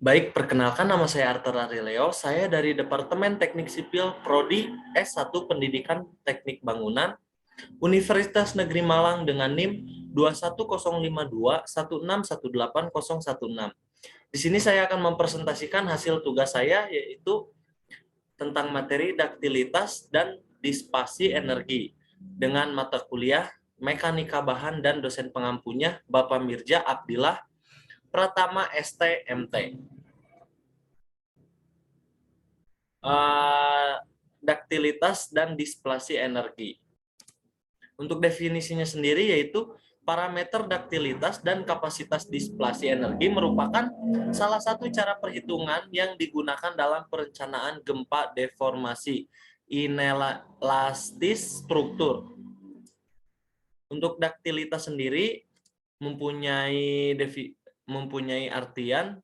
Baik, perkenalkan nama saya Arthur Arileo. Saya dari Departemen Teknik Sipil Prodi S1 Pendidikan Teknik Bangunan Universitas Negeri Malang dengan NIM 2105216181016. Di sini saya akan mempresentasikan hasil tugas saya yaitu tentang materi daktilitas dan dispasi energi dengan mata kuliah Mekanika Bahan dan dosen pengampunya Bapak Mirja Abdillah Pratama STMT. Daktilitas dan displasi energi. Untuk definisinya sendiri yaitu parameter daktilitas dan kapasitas displasi energi merupakan salah satu cara perhitungan yang digunakan dalam perencanaan gempa deformasi inelastis struktur. Untuk daktilitas sendiri mempunyai artian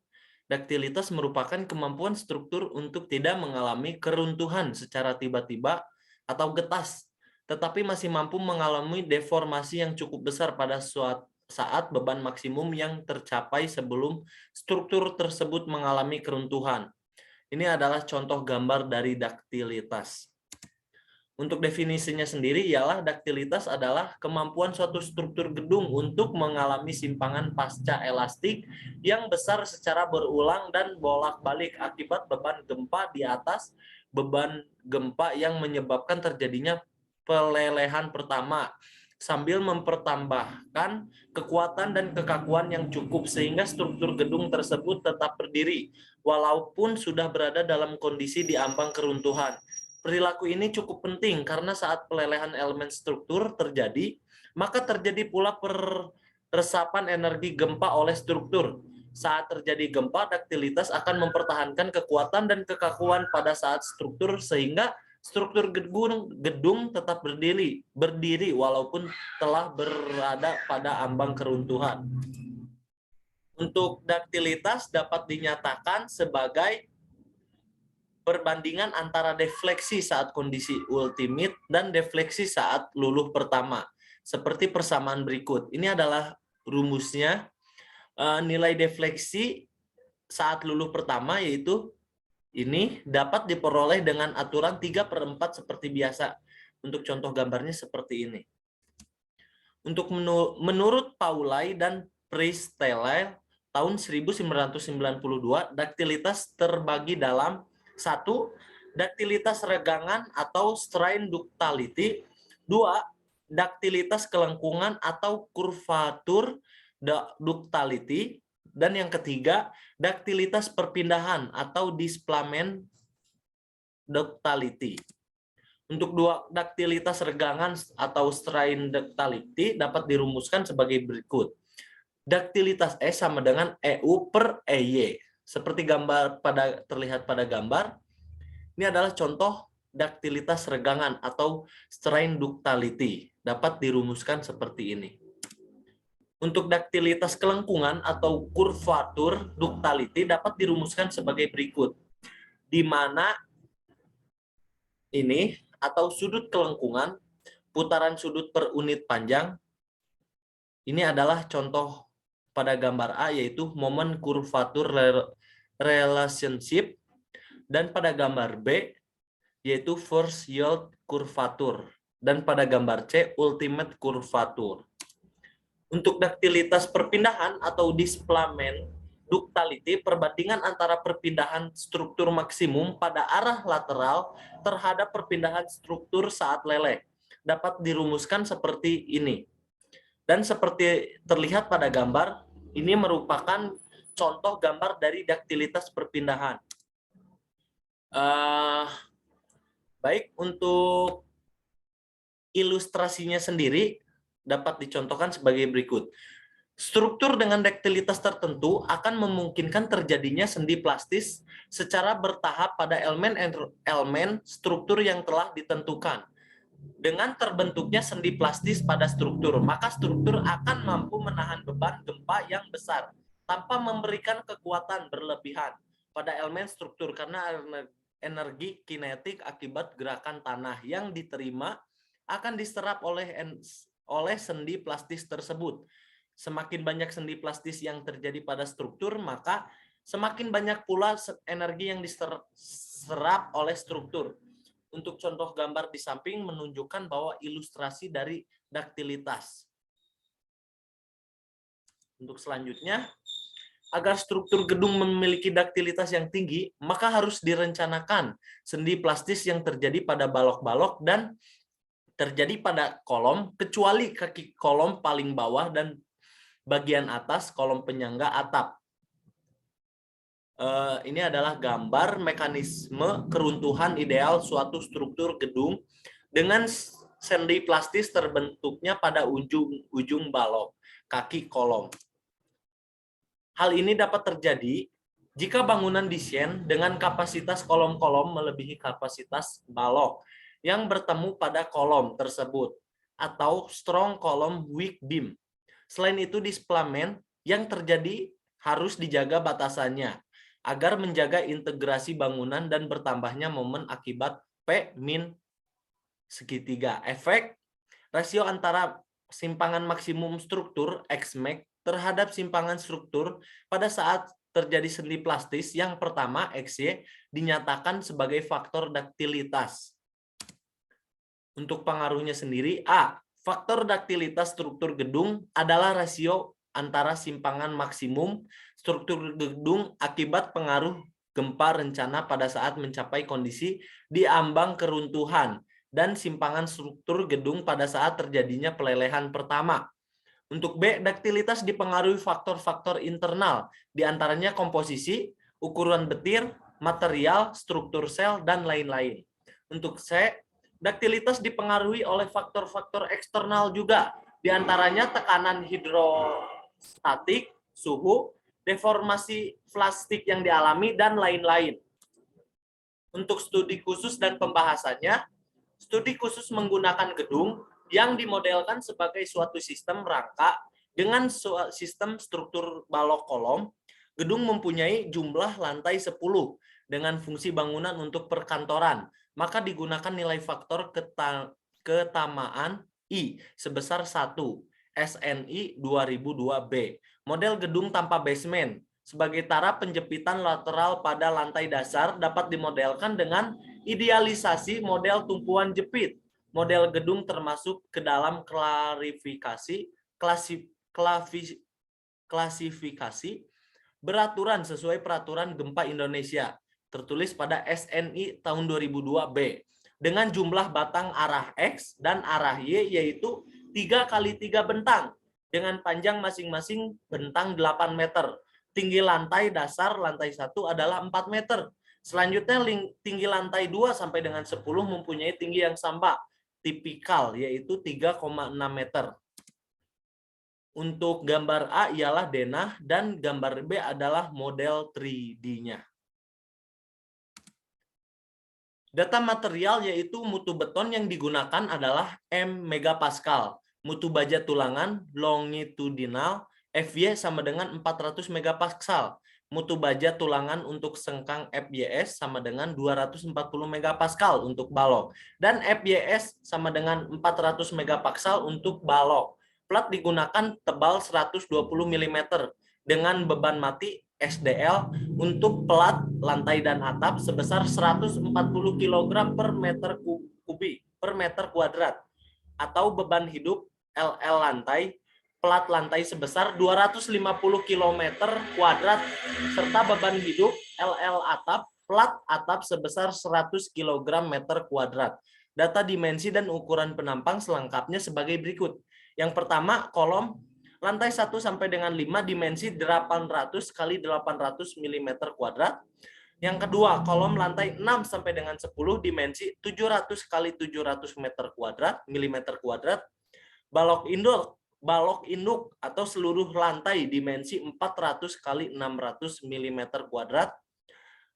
daktilitas merupakan kemampuan struktur untuk tidak mengalami keruntuhan secara tiba-tiba atau getas, tetapi masih mampu mengalami deformasi yang cukup besar pada saat beban maksimum yang tercapai sebelum struktur tersebut mengalami keruntuhan. Ini adalah contoh gambar dari daktilitas. Untuk definisinya sendiri ialah daktilitas adalah kemampuan suatu struktur gedung untuk mengalami simpangan pasca elastik yang besar secara berulang dan bolak-balik akibat beban gempa di atas beban gempa yang menyebabkan terjadinya pelelehan pertama, sambil mempertambahkan kekuatan dan kekakuan yang cukup sehingga struktur gedung tersebut tetap berdiri walaupun sudah berada dalam kondisi diambang keruntuhan. Perilaku ini cukup penting karena saat pelelehan elemen struktur terjadi, maka terjadi pula peresapan energi gempa oleh struktur. Saat terjadi gempa, daktilitas akan mempertahankan kekuatan dan kekakuan pada saat struktur sehingga struktur gedung tetap berdiri walaupun telah berada pada ambang keruntuhan. Untuk daktilitas dapat dinyatakan sebagai perbandingan antara defleksi saat kondisi ultimate dan defleksi saat luluh pertama. Seperti persamaan berikut. Ini adalah rumusnya. Nilai defleksi saat luluh pertama yaitu ini dapat diperoleh dengan aturan 3/4 seperti biasa. Untuk contoh gambarnya seperti ini. Untuk menurut Pauli dan Priestley tahun 1992, daktilitas terbagi dalam 1. Daktilitas regangan atau strain ductility. 2. Daktilitas kelengkungan atau kurvatur ductility. Dan yang ketiga, daktilitas perpindahan atau displacement ductility. Untuk daktilitas regangan atau strain ductility dapat dirumuskan sebagai berikut. Daktilitas E sama dengan EU per EY. Seperti terlihat pada gambar, ini adalah contoh daktilitas regangan atau strain ductility. Dapat dirumuskan seperti ini. Untuk daktilitas kelengkungan atau kurvatur ductility dapat dirumuskan sebagai berikut. Di mana ini atau sudut kelengkungan, putaran sudut per unit panjang, ini adalah contoh pada gambar A yaitu moment kurvatur relationship, dan pada gambar B yaitu force yield kurvatur, dan pada gambar C ultimate kurvatur. Untuk daktilitas perpindahan atau displacement ductility, perbandingan antara perpindahan struktur maksimum pada arah lateral terhadap perpindahan struktur saat leleh dapat dirumuskan seperti ini. Dan seperti terlihat pada gambar, ini merupakan contoh gambar dari daktilitas perpindahan. Baik, untuk ilustrasinya sendiri dapat dicontohkan sebagai berikut. Struktur dengan daktilitas tertentu akan memungkinkan terjadinya sendi plastis secara bertahap pada elemen struktur yang telah ditentukan. Dengan terbentuknya sendi plastis pada struktur, maka struktur akan mampu menahan beban gempa yang besar tanpa memberikan kekuatan berlebihan pada elemen struktur karena energi kinetik akibat gerakan tanah yang diterima akan diserap oleh sendi plastis tersebut. Semakin banyak sendi plastis yang terjadi pada struktur, maka semakin banyak pula energi yang diserap oleh struktur. Untuk contoh gambar di samping menunjukkan bahwa ilustrasi dari daktilitas. Untuk selanjutnya, agar struktur gedung memiliki daktilitas yang tinggi, maka harus direncanakan sendi plastis yang terjadi pada balok-balok dan terjadi pada kolom, kecuali kaki kolom paling bawah dan bagian atas kolom penyangga atap. Ini adalah gambar mekanisme keruntuhan ideal suatu struktur gedung dengan sendi plastis terbentuknya pada ujung balok, kaki kolom. Hal ini dapat terjadi jika bangunan desain dengan kapasitas kolom-kolom melebihi kapasitas balok yang bertemu pada kolom tersebut, atau strong column weak beam. Selain itu, displamen yang terjadi harus dijaga batasannya agar menjaga integrasi bangunan dan bertambahnya momen akibat P min segitiga. Efek rasio antara simpangan maksimum struktur Xmax terhadap simpangan struktur pada saat terjadi sendi plastis yang pertama XY dinyatakan sebagai faktor daktilitas. Untuk pengaruhnya sendiri, A. Faktor daktilitas struktur gedung adalah rasio antara simpangan maksimum struktur gedung akibat pengaruh gempa rencana pada saat mencapai kondisi di ambang keruntuhan dan simpangan struktur gedung pada saat terjadinya pelelehan pertama. Untuk B, daktilitas dipengaruhi faktor-faktor internal, diantaranya komposisi, ukuran betir, material, struktur sel, dan lain-lain. Untuk C, daktilitas dipengaruhi oleh faktor-faktor eksternal juga, diantaranya tekanan hidrostatik, suhu, deformasi plastik yang dialami, dan lain-lain. Untuk studi khusus dan pembahasannya, studi khusus menggunakan gedung yang dimodelkan sebagai suatu sistem rangka dengan sistem struktur balok kolom. Gedung mempunyai jumlah lantai 10 dengan fungsi bangunan untuk perkantoran, maka digunakan nilai faktor ketamaan I sebesar 1, SNI 2002B. Model gedung tanpa basement sebagai taraf penjepitan lateral pada lantai dasar dapat dimodelkan dengan idealisasi model tumpuan jepit. Model gedung termasuk ke dalam klasifikasi beraturan sesuai peraturan gempa Indonesia tertulis pada SNI tahun 2002B dengan jumlah batang arah X dan arah Y yaitu 3 kali 3 bentang dengan panjang masing-masing bentang 8 meter. Tinggi lantai dasar lantai 1 adalah 4 meter. Selanjutnya tinggi lantai 2 sampai dengan 10 mempunyai tinggi yang sama tipikal yaitu 3,6 meter. Untuk gambar A ialah denah dan gambar B adalah model 3D-nya. Data material yaitu mutu beton yang digunakan adalah M megapascal, mutu baja tulangan longitudinal FY sama dengan 400 megapascal, mutu baja tulangan untuk sengkang FYS sama dengan 240 megapascal untuk balok, dan FYS sama dengan 400 megapascal untuk balok. Plat digunakan tebal 120 mm dengan beban mati SDL untuk plat lantai dan atap sebesar 140 kg per meter kubik per meter kuadrat atau beban hidup LL lantai plat lantai sebesar 250 km kuadrat serta beban hidup LL atap plat atap sebesar 100 kg meter kuadrat. Data dimensi dan ukuran penampang selengkapnya sebagai berikut. Yang pertama, kolom lantai 1 sampai dengan 5 dimensi 800 kali 800 mm kuadrat. Yang kedua, kolom lantai 6 sampai dengan 10 dimensi 700 kali 700 meter kuadrat, milimeter kuadrat. Balok induk atau seluruh lantai dimensi 400 kali 600 mm kuadrat.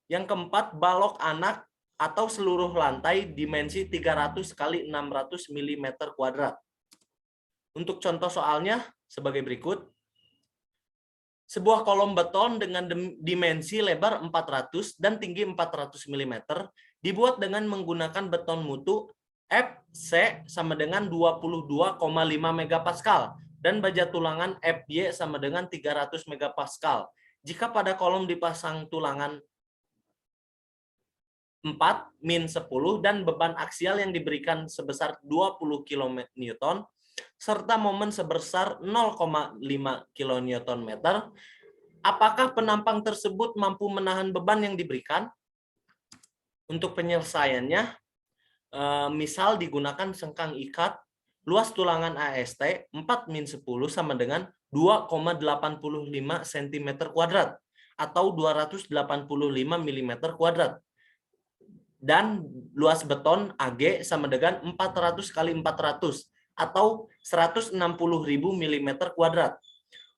Yang keempat, balok anak atau seluruh lantai dimensi 300 kali 600 mm kuadrat. Untuk contoh soalnya sebagai berikut. Sebuah kolom beton dengan dimensi lebar 400 dan tinggi 400 mm dibuat dengan menggunakan beton mutu FC sama dengan 22,5 megapascal dan baja tulangan FY sama dengan 300 megapascal Jika pada kolom dipasang tulangan 4, min 10, dan beban aksial yang diberikan sebesar 20 kN, serta momen sebesar 0,5 kN, apakah penampang tersebut mampu menahan beban yang diberikan? Untuk penyelesaiannya, misal digunakan sengkang ikat, luas tulangan AST 4 min 10 sama dengan 2,85 cm kuadrat atau 285 mm kuadrat. Dan luas beton AG sama dengan 400 kali 400 atau 160.000 mm kuadrat.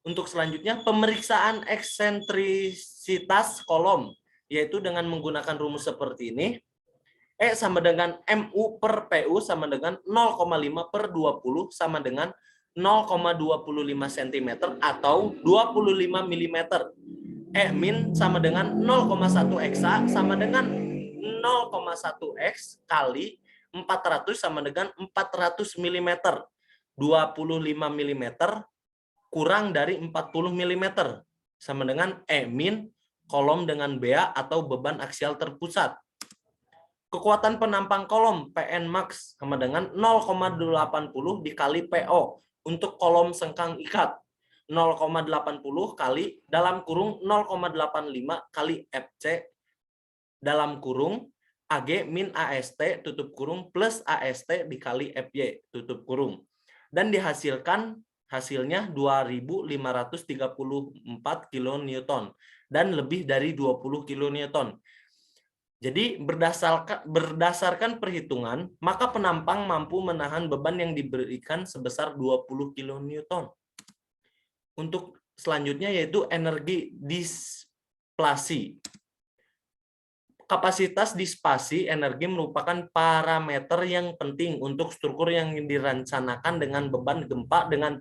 Untuk selanjutnya, pemeriksaan eksentrisitas kolom, yaitu dengan menggunakan rumus seperti ini. E sama dengan MU per PU sama dengan 0,5 per 20 sama dengan 0,25 cm atau 25 mm. E min sama dengan 0,1 hexa sama dengan 0,1 X kali 400 sama dengan 400 mm. 25 mm kurang dari 40 mm sama dengan E min kolom dengan BA atau beban aksial terpusat. Kekuatan penampang kolom PN max sama dengan 0,80 dikali PO untuk kolom sengkang ikat. 0,80 kali dalam kurung 0,85 kali FC dalam kurung AG min AST tutup kurung plus AST dikali FY tutup kurung. Dan dihasilkan hasilnya 2.534 kN dan lebih dari 20 kN. Jadi berdasarkan perhitungan, maka penampang mampu menahan beban yang diberikan sebesar 20 kN. Untuk selanjutnya yaitu energi displasi. Kapasitas disipasi energi merupakan parameter yang penting untuk struktur yang dirancangkan dengan beban gempa dengan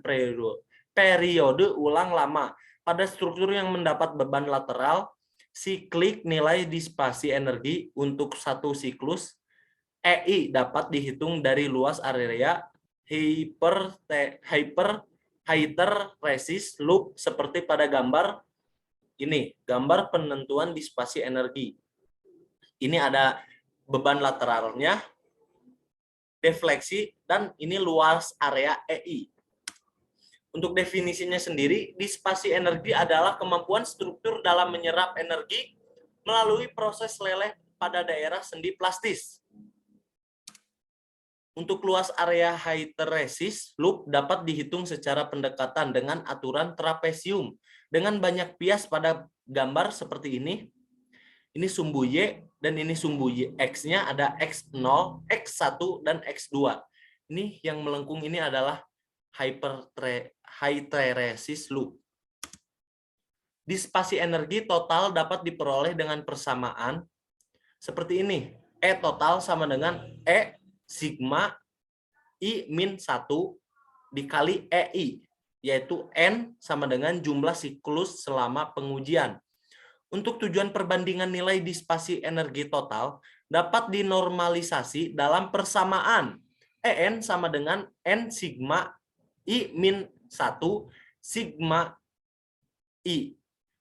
periode ulang lama. Pada struktur yang mendapat beban lateral, siklik nilai disipasi energi untuk satu siklus EI dapat dihitung dari luas area hysteresis loop seperti pada gambar ini, gambar penentuan disipasi energi. Ini ada beban lateralnya, defleksi, dan ini luas area EI. Untuk definisinya sendiri, disipasi energi adalah kemampuan struktur dalam menyerap energi melalui proses leleh pada daerah sendi plastis. Untuk luas area hysteresis loop dapat dihitung secara pendekatan dengan aturan trapesium dengan banyak bias pada gambar seperti ini. Ini sumbu Y dan ini sumbu X-nya ada X0, X1, dan X2. Ini yang melengkung ini adalah hysteresis loop. Disipasi energi total dapat diperoleh dengan persamaan seperti ini. E total sama dengan E sigma I min 1 dikali EI, yaitu N sama dengan jumlah siklus selama pengujian. Untuk tujuan perbandingan nilai disipasi energi total dapat dinormalisasi dalam persamaan EN sama dengan N sigma I min 1 sigma I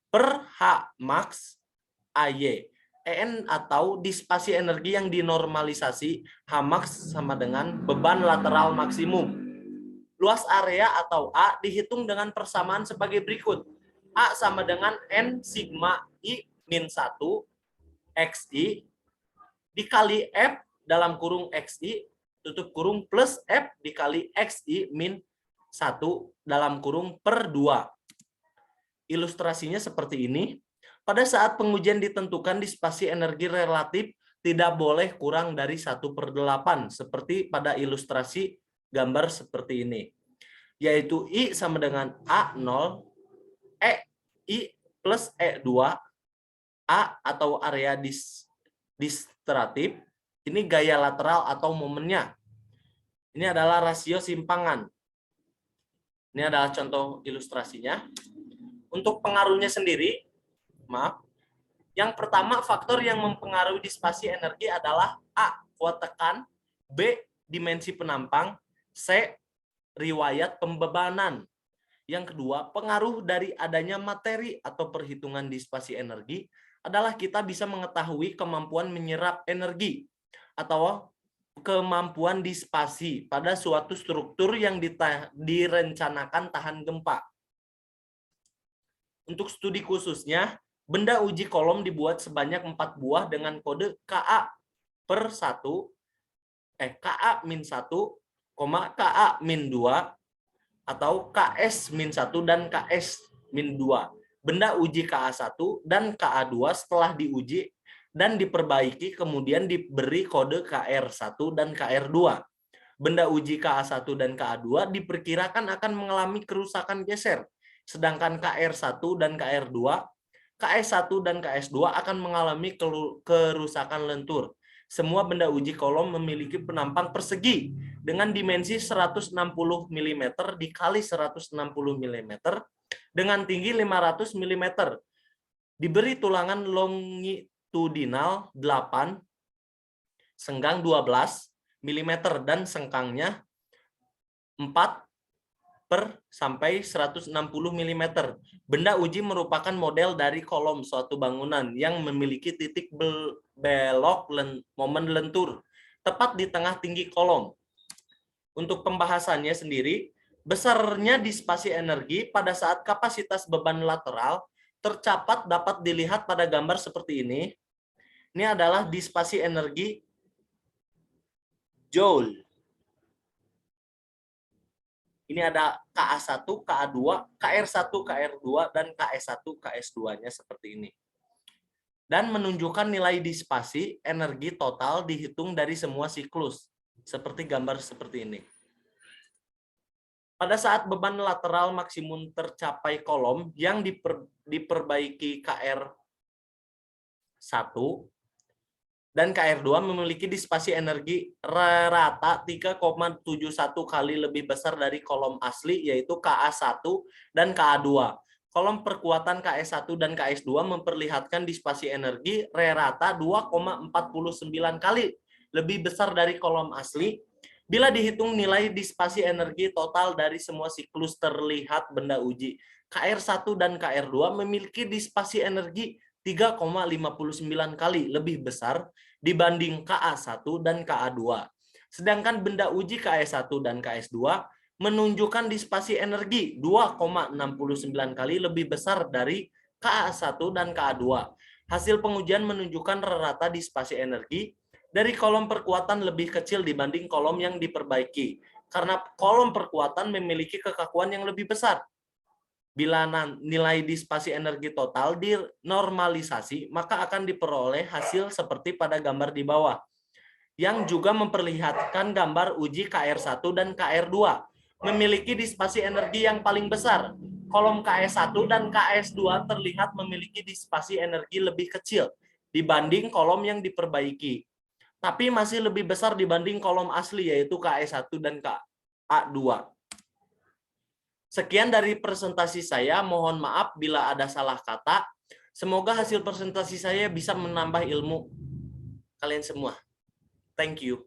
per H max AY. EN atau disipasi energi yang dinormalisasi H max sama dengan beban lateral maksimum. Luas area atau A dihitung dengan persamaan sebagai berikut. A sama dengan N sigma I min 1 XI dikali F dalam kurung XI tutup kurung plus F dikali XI min 1 dalam kurung per 2. Ilustrasinya seperti ini. Pada saat pengujian ditentukan disipasi energi relatif tidak boleh kurang dari 1/8 seperti pada ilustrasi gambar seperti ini. Yaitu I sama dengan A0 I plus E2 A atau area distratif, ini gaya lateral atau momennya. Ini adalah rasio simpangan. Ini adalah contoh ilustrasinya. Untuk pengaruhnya sendiri, yang pertama faktor yang mempengaruhi disipasi energi adalah A. Kuat tekan, B. Dimensi penampang, C. Riwayat pembebanan. Yang kedua, pengaruh dari adanya materi atau perhitungan disipasi energi adalah kita bisa mengetahui kemampuan menyerap energi atau kemampuan disipasi pada suatu struktur yang direncanakan tahan gempa. Untuk studi khususnya, benda uji kolom dibuat sebanyak 4 buah dengan kode KA per 1, KA-1, KA-2, atau KS-1 dan KS-2. Benda uji KA1 dan KA2 setelah diuji dan diperbaiki kemudian diberi kode KR1 dan KR2. Benda uji KA1 dan KA2 diperkirakan akan mengalami kerusakan geser, sedangkan KR1 dan KR2, KS1 dan KS2 akan mengalami kerusakan lentur. Semua benda uji kolom memiliki penampang persegi dengan dimensi 160 mm dikali 160 mm dengan tinggi 500 mm. Diberi tulangan longitudinal 8, senggang 12 mm dan sengkangnya 4 per sampai 160 mm. Benda uji merupakan model dari kolom suatu bangunan yang memiliki titik belok momen lentur tepat di tengah tinggi kolom. Untuk pembahasannya sendiri, besarnya disipasi energi pada saat kapasitas beban lateral tercapat dapat dilihat pada gambar seperti ini. Ini adalah disipasi energi Joule. Ini ada KA1, KA2, KR1, KR2, dan KS1, KS2-nya seperti ini. Dan menunjukkan nilai disipasi energi total dihitung dari semua siklus. Seperti gambar seperti ini. Pada saat beban lateral maksimum tercapai kolom yang diperbaiki KR1 dan KR2 memiliki disipasi energi rata 3,71 kali lebih besar dari kolom asli, yaitu KA1 dan KA2. Kolom perkuatan KS1 dan KS2 memperlihatkan disipasi energi rata 2,49 kali lebih besar dari kolom asli. Bila dihitung nilai disipasi energi total dari semua siklus terlihat benda uji, KR1 dan KR2 memiliki disipasi energi 3,59 kali lebih besar dibanding KA1 dan KA2. Sedangkan benda uji KS1 dan KS2 menunjukkan disipasi energi 2,69 kali lebih besar dari KA1 dan KA2. Hasil pengujian menunjukkan rata disipasi energi dari kolom perkuatan lebih kecil dibanding kolom yang diperbaiki, karena kolom perkuatan memiliki kekakuan yang lebih besar. Bila nilai disipasi energi total dinormalisasi, maka akan diperoleh hasil seperti pada gambar di bawah, yang juga memperlihatkan gambar uji KR1 dan KR2 memiliki disipasi energi yang paling besar. Kolom KS1 dan KS2 terlihat memiliki disipasi energi lebih kecil dibanding kolom yang diperbaiki, tapi masih lebih besar dibanding kolom asli, yaitu KS1 dan KA2. Sekian dari presentasi saya, mohon maaf bila ada salah kata. Semoga hasil presentasi saya bisa menambah ilmu kalian semua. Thank you.